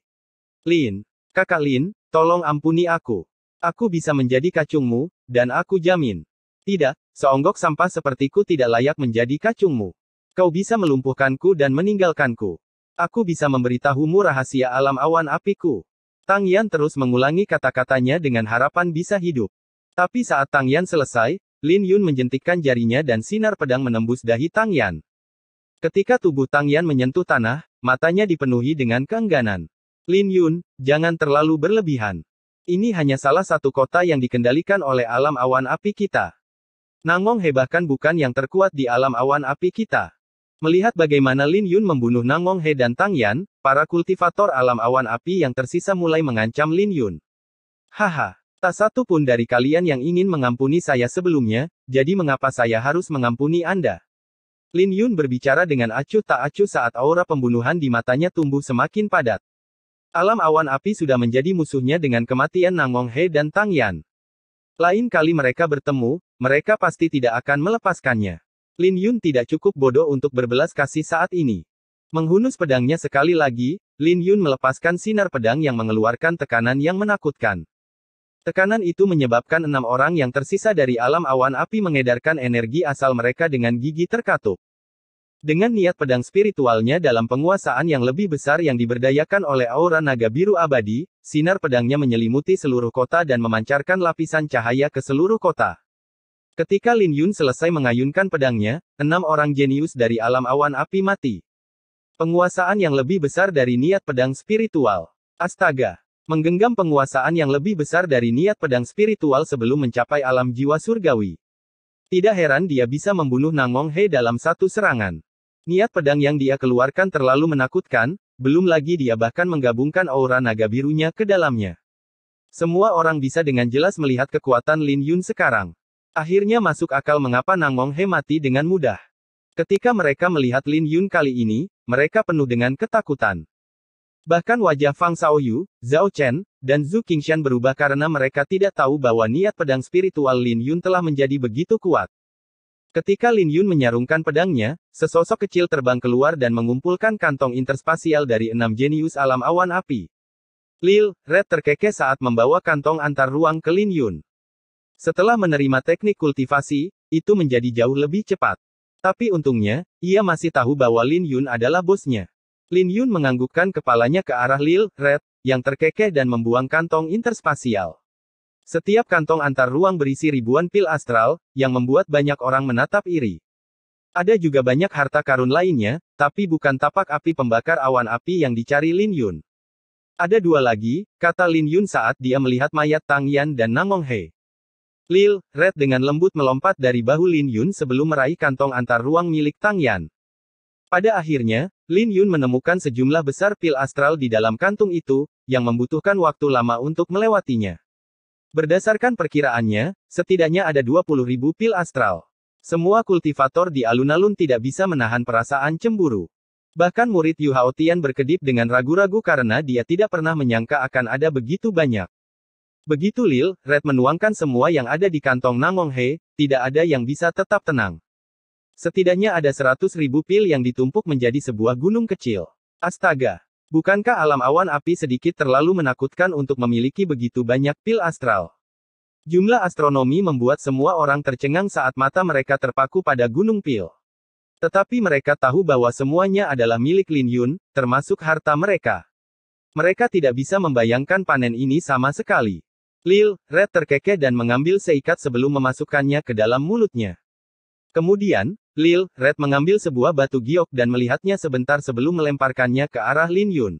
Lin, kakak Lin, tolong ampuni aku. Aku bisa menjadi kacungmu, dan aku jamin. Tidak, seonggok sampah sepertiku tidak layak menjadi kacungmu. Kau bisa melumpuhkanku dan meninggalkanku. Aku bisa memberitahumu rahasia alam awan apiku. Tang Yan terus mengulangi kata-katanya dengan harapan bisa hidup. Tapi saat Tang Yan selesai, Lin Yun menjentikkan jarinya dan sinar pedang menembus dahi Tang Yan. Ketika tubuh Tang Yan menyentuh tanah, matanya dipenuhi dengan keengganan. Lin Yun, jangan terlalu berlebihan. Ini hanya salah satu kota yang dikendalikan oleh alam awan api kita. Nangong He bahkan bukan yang terkuat di alam awan api kita. Melihat bagaimana Lin Yun membunuh Nangong He dan Tang Yan, para kultivator alam awan api yang tersisa mulai mengancam Lin Yun. Haha, tak satu pun dari kalian yang ingin mengampuni saya sebelumnya, jadi mengapa saya harus mengampuni Anda? Lin Yun berbicara dengan acuh tak acuh saat aura pembunuhan di matanya tumbuh semakin padat. Alam awan api sudah menjadi musuhnya dengan kematian Nangong He dan Tang Yan. Lain kali mereka bertemu, mereka pasti tidak akan melepaskannya. Lin Yun tidak cukup bodoh untuk berbelas kasih saat ini. Menghunus pedangnya sekali lagi, Lin Yun melepaskan sinar pedang yang mengeluarkan tekanan yang menakutkan. Tekanan itu menyebabkan 6 orang yang tersisa dari alam awan api mengedarkan energi asal mereka dengan gigi terkatup. Dengan niat pedang spiritualnya dalam penguasaan yang lebih besar yang diberdayakan oleh aura naga biru abadi, sinar pedangnya menyelimuti seluruh kota dan memancarkan lapisan cahaya ke seluruh kota. Ketika Lin Yun selesai mengayunkan pedangnya, 6 orang jenius dari alam awan api mati. Penguasaan yang lebih besar dari niat pedang spiritual. Astaga! Menggenggam penguasaan yang lebih besar dari niat pedang spiritual sebelum mencapai alam jiwa surgawi. Tidak heran dia bisa membunuh Nangong He dalam satu serangan. Niat pedang yang dia keluarkan terlalu menakutkan, belum lagi dia bahkan menggabungkan aura naga birunya ke dalamnya. Semua orang bisa dengan jelas melihat kekuatan Lin Yun sekarang. Akhirnya masuk akal mengapa Nang Monghe mati dengan mudah. Ketika mereka melihat Lin Yun kali ini, mereka penuh dengan ketakutan. Bahkan wajah Fang Xiaoyu, Zhao Chen, dan Zhu Qingshan berubah karena mereka tidak tahu bahwa niat pedang spiritual Lin Yun telah menjadi begitu kuat. Ketika Lin Yun menyarungkan pedangnya, sesosok kecil terbang keluar dan mengumpulkan kantong interspasial dari 6 jenius alam awan api. Lil, Red terkekeh saat membawa kantong antar ruang ke Lin Yun. Setelah menerima teknik kultivasi, itu menjadi jauh lebih cepat. Tapi untungnya, ia masih tahu bahwa Lin Yun adalah bosnya. Lin Yun menganggukkan kepalanya ke arah Lil, Red, yang terkekeh dan membuang kantong interspasial. Setiap kantong antar ruang berisi ribuan pil astral, yang membuat banyak orang menatap iri. Ada juga banyak harta karun lainnya, tapi bukan tapak api pembakar awan api yang dicari Lin Yun. Ada dua lagi, kata Lin Yun saat dia melihat mayat Tang Yan dan Nang Monghe. Lil, Red dengan lembut melompat dari bahu Lin Yun sebelum meraih kantong antar ruang milik Tang Yan. Pada akhirnya, Lin Yun menemukan sejumlah besar pil astral di dalam kantung itu, yang membutuhkan waktu lama untuk melewatinya. Berdasarkan perkiraannya, setidaknya ada 20.000 pil astral. Semua kultivator di alun-alun tidak bisa menahan perasaan cemburu. Bahkan murid Yu Haotian berkedip dengan ragu-ragu karena dia tidak pernah menyangka akan ada begitu banyak. Begitu Lil, Red menuangkan semua yang ada di kantong Nang Monghe, tidak ada yang bisa tetap tenang. Setidaknya ada 100.000 pil yang ditumpuk menjadi sebuah gunung kecil. Astaga! Bukankah alam awan api sedikit terlalu menakutkan untuk memiliki begitu banyak pil astral? Jumlah astronomi membuat semua orang tercengang saat mata mereka terpaku pada gunung pil. Tetapi mereka tahu bahwa semuanya adalah milik Lin Yun, termasuk harta mereka. Mereka tidak bisa membayangkan panen ini sama sekali. Lil, Red terkekeh dan mengambil seikat sebelum memasukkannya ke dalam mulutnya. Kemudian, Lil, Red mengambil sebuah batu giok dan melihatnya sebentar sebelum melemparkannya ke arah Lin Yun.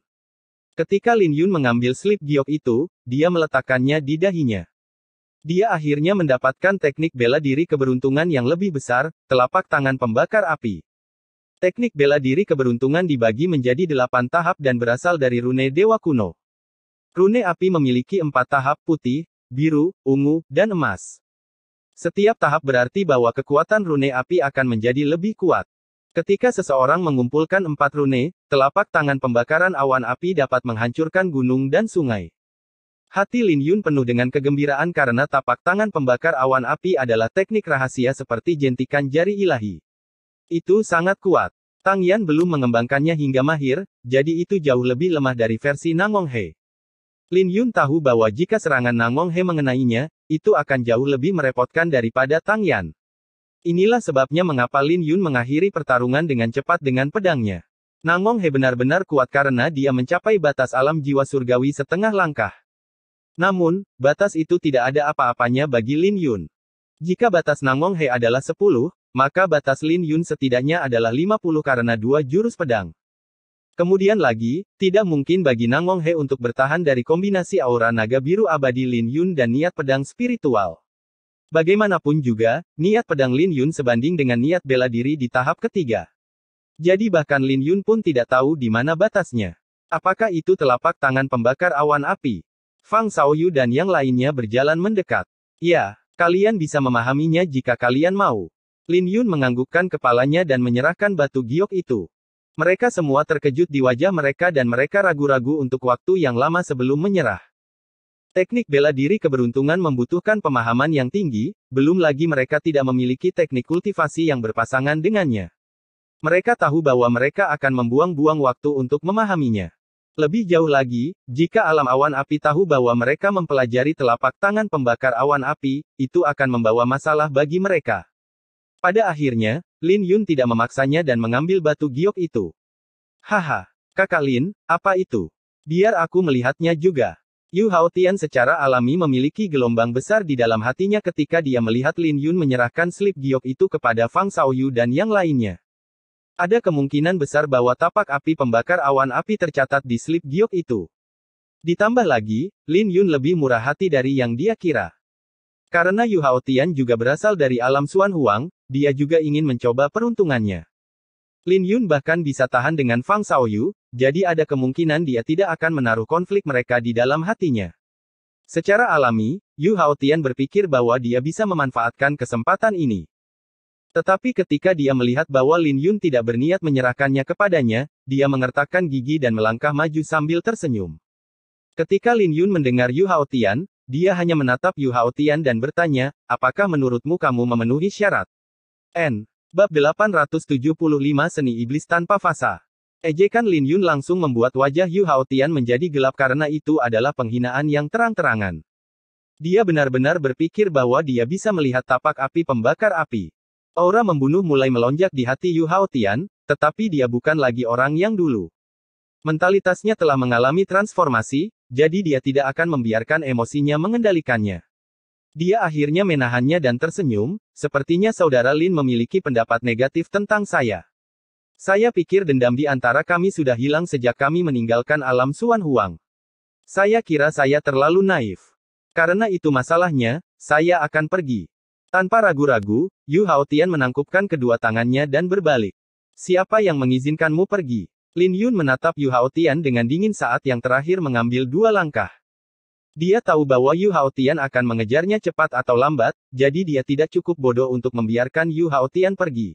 Ketika Lin Yun mengambil slip giok itu, dia meletakkannya di dahinya. Dia akhirnya mendapatkan teknik bela diri keberuntungan yang lebih besar, telapak tangan pembakar api. Teknik bela diri keberuntungan dibagi menjadi 8 tahap dan berasal dari rune Dewa Kuno. Rune api memiliki 4 tahap putih, biru, ungu, dan emas. Setiap tahap berarti bahwa kekuatan rune api akan menjadi lebih kuat. Ketika seseorang mengumpulkan 4 rune, telapak tangan pembakaran awan api dapat menghancurkan gunung dan sungai. Hati Lin Yun penuh dengan kegembiraan karena tapak tangan pembakar awan api adalah teknik rahasia seperti jentikan jari ilahi. Itu sangat kuat. Tang Yan belum mengembangkannya hingga mahir, jadi itu jauh lebih lemah dari versi Nang Monghe. Lin Yun tahu bahwa jika serangan Nang Monghe mengenainya, itu akan jauh lebih merepotkan daripada Tang Yan. Inilah sebabnya mengapa Lin Yun mengakhiri pertarungan dengan cepat dengan pedangnya. Nang Monghe benar-benar kuat karena dia mencapai batas alam jiwa surgawi setengah langkah. Namun, batas itu tidak ada apa-apanya bagi Lin Yun. Jika batas Nang Monghe adalah 10, maka batas Lin Yun setidaknya adalah 50 karena 2 jurus pedang. Kemudian lagi, tidak mungkin bagi Nang Monghe untuk bertahan dari kombinasi aura naga biru abadi Lin Yun dan niat pedang spiritual. Bagaimanapun juga, niat pedang Lin Yun sebanding dengan niat bela diri di tahap ketiga. Jadi bahkan Lin Yun pun tidak tahu di mana batasnya. Apakah itu telapak tangan pembakar awan api? Fang Xiaoyu dan yang lainnya berjalan mendekat. Ya, kalian bisa memahaminya jika kalian mau. Lin Yun menganggukkan kepalanya dan menyerahkan batu giok itu. Mereka semua terkejut di wajah mereka dan mereka ragu-ragu untuk waktu yang lama sebelum menyerah. Teknik bela diri keberuntungan membutuhkan pemahaman yang tinggi, belum lagi mereka tidak memiliki teknik kultivasi yang berpasangan dengannya. Mereka tahu bahwa mereka akan membuang-buang waktu untuk memahaminya. Lebih jauh lagi, jika alam awan api tahu bahwa mereka mempelajari telapak tangan pembakar awan api, itu akan membawa masalah bagi mereka. Pada akhirnya, Lin Yun tidak memaksanya dan mengambil batu giok itu. Haha, kakak Lin, apa itu? Biar aku melihatnya juga. Yu Haotian secara alami memiliki gelombang besar di dalam hatinya ketika dia melihat Lin Yun menyerahkan slip giok itu kepada Fang Xiaoyu dan yang lainnya. Ada kemungkinan besar bahwa tapak api pembakar awan api tercatat di slip giok itu. Ditambah lagi, Lin Yun lebih murah hati dari yang dia kira. Karena Yu Haotian juga berasal dari alam Xuan Huang, dia juga ingin mencoba peruntungannya. Lin Yun bahkan bisa tahan dengan Fang Xiaoyu, jadi ada kemungkinan dia tidak akan menaruh konflik mereka di dalam hatinya. Secara alami, Yu Haotian berpikir bahwa dia bisa memanfaatkan kesempatan ini. Tetapi ketika dia melihat bahwa Lin Yun tidak berniat menyerahkannya kepadanya, dia mengertakkan gigi dan melangkah maju sambil tersenyum. Ketika Lin Yun mendengar Yu Haotian, dia hanya menatap Yu Haotian dan bertanya, apakah menurutmu kamu memenuhi syarat? Bab 875 Seni Iblis Tanpa Fasa. Ejekan Lin Yun langsung membuat wajah Yu Haotian menjadi gelap karena itu adalah penghinaan yang terang-terangan. Dia benar-benar berpikir bahwa dia bisa melihat tapak api pembakar api. Aura membunuh mulai melonjak di hati Yu Haotian, tetapi dia bukan lagi orang yang dulu. Mentalitasnya telah mengalami transformasi, jadi dia tidak akan membiarkan emosinya mengendalikannya. Dia akhirnya menahannya dan tersenyum, sepertinya saudara Lin memiliki pendapat negatif tentang saya. Saya pikir dendam di antara kami sudah hilang sejak kami meninggalkan alam Suan Huang. Saya kira saya terlalu naif. Karena itu masalahnya, saya akan pergi. Tanpa ragu-ragu, Yu Haotian menangkupkan kedua tangannya dan berbalik. Siapa yang mengizinkanmu pergi? Lin Yun menatap Yu Haotian dengan dingin saat yang terakhir mengambil 2 langkah. Dia tahu bahwa Yu Haotian akan mengejarnya cepat atau lambat, jadi dia tidak cukup bodoh untuk membiarkan Yu Haotian pergi.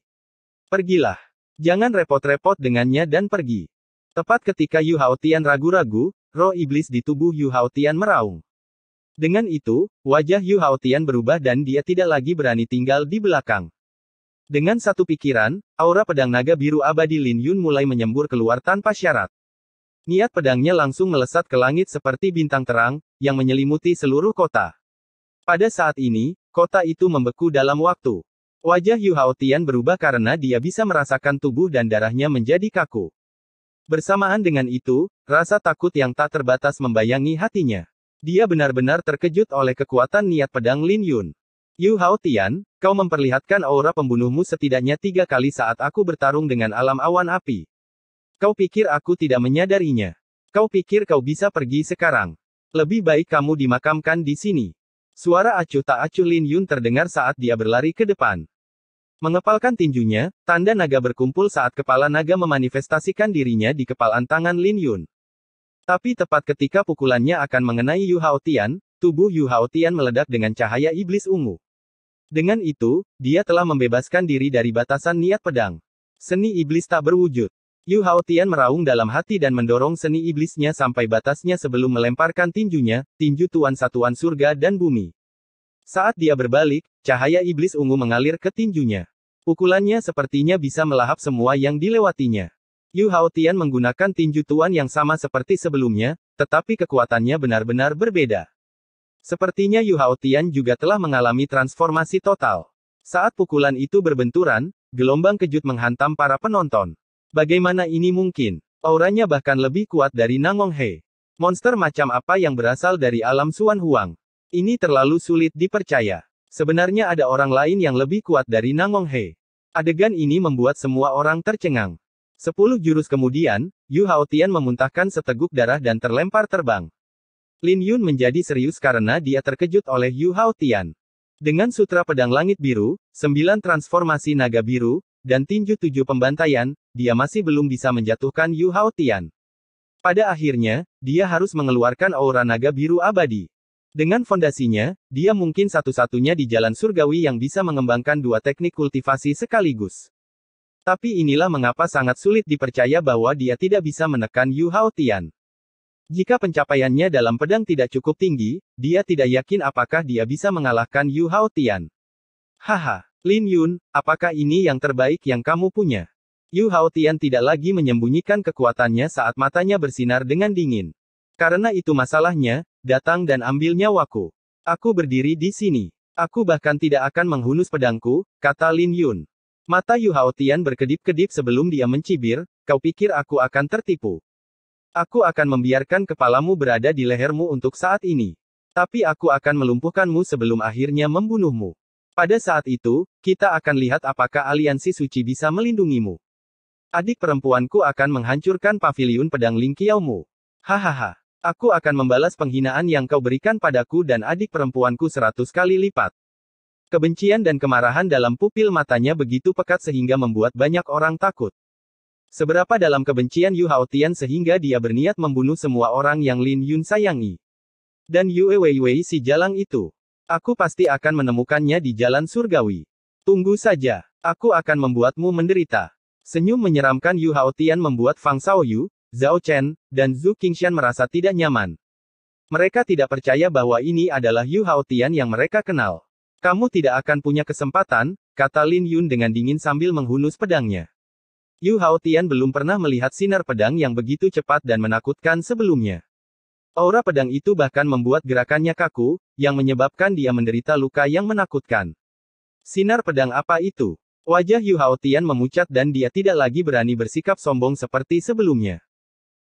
Pergilah. Jangan repot-repot dengannya dan pergi. Tepat ketika Yu Haotian ragu-ragu, roh iblis di tubuh Yu Haotian meraung. Dengan itu, wajah Yu Haotian berubah dan dia tidak lagi berani tinggal di belakang. Dengan satu pikiran, aura pedang naga biru abadi Lin Yun mulai menyembur keluar tanpa syarat. Niat pedangnya langsung melesat ke langit seperti bintang terang, yang menyelimuti seluruh kota. Pada saat ini, kota itu membeku dalam waktu. Wajah Yu Haotian berubah karena dia bisa merasakan tubuh dan darahnya menjadi kaku. Bersamaan dengan itu, rasa takut yang tak terbatas membayangi hatinya. Dia benar-benar terkejut oleh kekuatan niat pedang Lin Yun. Yu Haotian, kau memperlihatkan aura pembunuhmu setidaknya 3 kali saat aku bertarung dengan alam awan api. Kau pikir aku tidak menyadarinya? Kau pikir kau bisa pergi sekarang? Lebih baik kamu dimakamkan di sini. Suara acuh tak acuh Lin Yun terdengar saat dia berlari ke depan. Mengepalkan tinjunya, tanda naga berkumpul saat kepala naga memanifestasikan dirinya di kepalan tangan Lin Yun. Tapi tepat ketika pukulannya akan mengenai Yu Haotian, tubuh Yu Haotian meledak dengan cahaya iblis ungu. Dengan itu, dia telah membebaskan diri dari batasan niat pedang. Seni iblis tak berwujud. Yu Haotian meraung dalam hati dan mendorong seni iblisnya sampai batasnya sebelum melemparkan tinjunya, tinju Tuan Satuan Surga dan Bumi. Saat dia berbalik, cahaya iblis ungu mengalir ke tinjunya. Pukulannya sepertinya bisa melahap semua yang dilewatinya. Yu Haotian menggunakan tinju Tuan yang sama seperti sebelumnya, tetapi kekuatannya benar-benar berbeda. Sepertinya Yu Haotian juga telah mengalami transformasi total. Saat pukulan itu berbenturan, gelombang kejut menghantam para penonton. Bagaimana ini mungkin? Auranya bahkan lebih kuat dari Nangong He. Monster macam apa yang berasal dari alam Suan Huang? Ini terlalu sulit dipercaya. Sebenarnya ada orang lain yang lebih kuat dari Nangong He. Adegan ini membuat semua orang tercengang. 10 jurus kemudian, Yu Haotian memuntahkan seteguk darah dan terlempar terbang. Lin Yun menjadi serius karena dia terkejut oleh Yu Haotian. Dengan sutra pedang langit biru, 9 transformasi naga biru, dan tinju 7 pembantaian, dia masih belum bisa menjatuhkan Yu Haotian. Pada akhirnya, dia harus mengeluarkan aura naga biru abadi. Dengan fondasinya, dia mungkin satu-satunya di jalan surgawi yang bisa mengembangkan 2 teknik kultivasi sekaligus. Tapi inilah mengapa sangat sulit dipercaya bahwa dia tidak bisa menekan Yu Haotian. Jika pencapaiannya dalam pedang tidak cukup tinggi, dia tidak yakin apakah dia bisa mengalahkan Yu Haotian. Haha, Lin Yun, apakah ini yang terbaik yang kamu punya? Yu Haotian tidak lagi menyembunyikan kekuatannya saat matanya bersinar dengan dingin. Karena itu masalahnya, datang dan ambil nyawaku. Aku berdiri di sini. Aku bahkan tidak akan menghunus pedangku, kata Lin Yun. Mata Yu Haotian berkedip-kedip sebelum dia mencibir, kau pikir aku akan tertipu? Aku akan membiarkan kepalamu berada di lehermu untuk saat ini. Tapi aku akan melumpuhkanmu sebelum akhirnya membunuhmu. Pada saat itu, kita akan lihat apakah aliansi suci bisa melindungimu. Adik perempuanku akan menghancurkan paviliun pedang Ling Qiaomu. Hahaha. Aku akan membalas penghinaan yang kau berikan padaku dan adik perempuanku 100 kali lipat. Kebencian dan kemarahan dalam pupil matanya begitu pekat sehingga membuat banyak orang takut. Seberapa dalam kebencian Yu Haotian sehingga dia berniat membunuh semua orang yang Lin Yun sayangi. Dan Yue Weiwei si jalang itu. Aku pasti akan menemukannya di jalan surgawi. Tunggu saja. Aku akan membuatmu menderita. Senyum menyeramkan Yu Haotian membuat Fang Xiaoyu, Zhao Chen, dan Zhu Qingshan merasa tidak nyaman. Mereka tidak percaya bahwa ini adalah Yu Haotian yang mereka kenal. Kamu tidak akan punya kesempatan, kata Lin Yun dengan dingin sambil menghunus pedangnya. Yu Haotian belum pernah melihat sinar pedang yang begitu cepat dan menakutkan sebelumnya. Aura pedang itu bahkan membuat gerakannya kaku, yang menyebabkan dia menderita luka yang menakutkan. Sinar pedang apa itu? Wajah Yu Haotian memucat dan dia tidak lagi berani bersikap sombong seperti sebelumnya.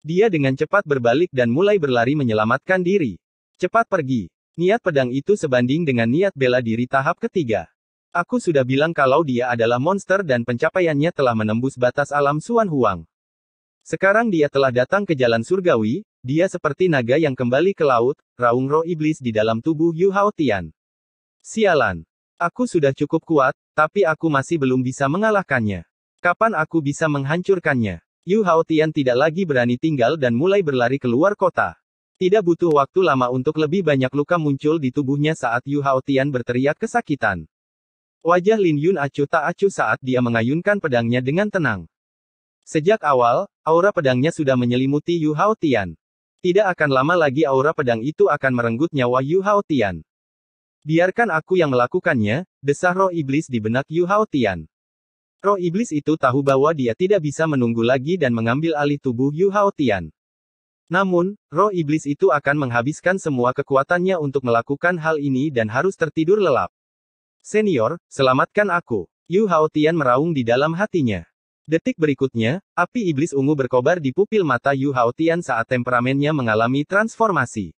Dia dengan cepat berbalik dan mulai berlari menyelamatkan diri. Cepat pergi. Niat pedang itu sebanding dengan niat bela diri tahap ketiga. Aku sudah bilang kalau dia adalah monster dan pencapaiannya telah menembus batas alam Xuan Huang. Sekarang dia telah datang ke jalan surgawi, dia seperti naga yang kembali ke laut, raung roh iblis di dalam tubuh Yu Haotian. Sialan. Aku sudah cukup kuat, tapi aku masih belum bisa mengalahkannya. Kapan aku bisa menghancurkannya? Yu Haotian tidak lagi berani tinggal dan mulai berlari keluar kota. Tidak butuh waktu lama untuk lebih banyak luka muncul di tubuhnya saat Yu Haotian berteriak kesakitan. Wajah Lin Yun acuh tak acuh saat dia mengayunkan pedangnya dengan tenang. Sejak awal, aura pedangnya sudah menyelimuti Yu Haotian. Tidak akan lama lagi aura pedang itu akan merenggut nyawa Yu Haotian. Biarkan aku yang melakukannya, desah roh iblis di benak Yu Haotian. Roh iblis itu tahu bahwa dia tidak bisa menunggu lagi dan mengambil alih tubuh Yu Haotian. Namun, roh iblis itu akan menghabiskan semua kekuatannya untuk melakukan hal ini dan harus tertidur lelap. Senior, selamatkan aku. Yu Haotian meraung di dalam hatinya. Detik berikutnya, api iblis ungu berkobar di pupil mata Yu Haotian saat temperamennya mengalami transformasi.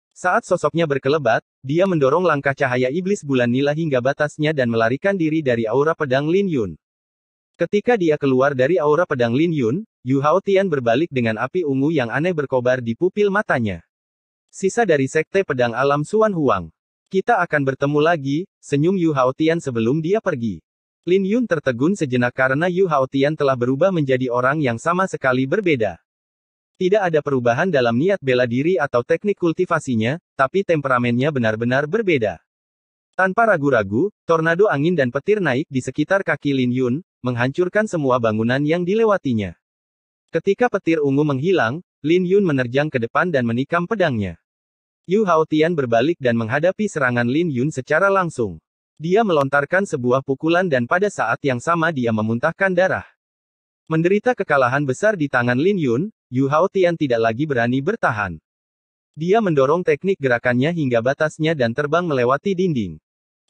Saat sosoknya berkelebat, dia mendorong langkah cahaya iblis bulan nila hingga batasnya dan melarikan diri dari aura pedang Lin Yun. Ketika dia keluar dari aura pedang Lin Yun, Yu Haotian berbalik dengan api ungu yang aneh berkobar di pupil matanya. Sisa dari sekte pedang alam Xuan Huang. Kita akan bertemu lagi, senyum Yu Haotian sebelum dia pergi. Lin Yun tertegun sejenak karena Yu Haotian telah berubah menjadi orang yang sama sekali berbeda. Tidak ada perubahan dalam niat bela diri atau teknik kultivasinya, tapi temperamennya benar-benar berbeda. Tanpa ragu-ragu, tornado angin dan petir naik di sekitar kaki Lin Yun, menghancurkan semua bangunan yang dilewatinya. Ketika petir ungu menghilang, Lin Yun menerjang ke depan dan menikam pedangnya. Yu Haotian berbalik dan menghadapi serangan Lin Yun secara langsung. Dia melontarkan sebuah pukulan dan pada saat yang sama dia memuntahkan darah. Menderita kekalahan besar di tangan Lin Yun, Yu Haotian tidak lagi berani bertahan. Dia mendorong teknik gerakannya hingga batasnya dan terbang melewati dinding.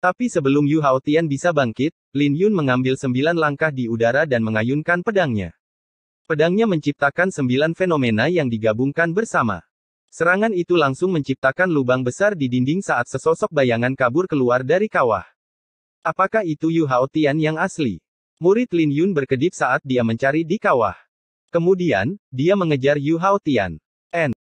Tapi sebelum Yu Haotian bisa bangkit, Lin Yun mengambil 9 langkah di udara dan mengayunkan pedangnya. Pedangnya menciptakan 9 fenomena yang digabungkan bersama. Serangan itu langsung menciptakan lubang besar di dinding saat sesosok bayangan kabur keluar dari kawah. Apakah itu Yu Haotian yang asli? Murid Lin Yun berkedip saat dia mencari di kawah. Kemudian, dia mengejar Yu Haotian.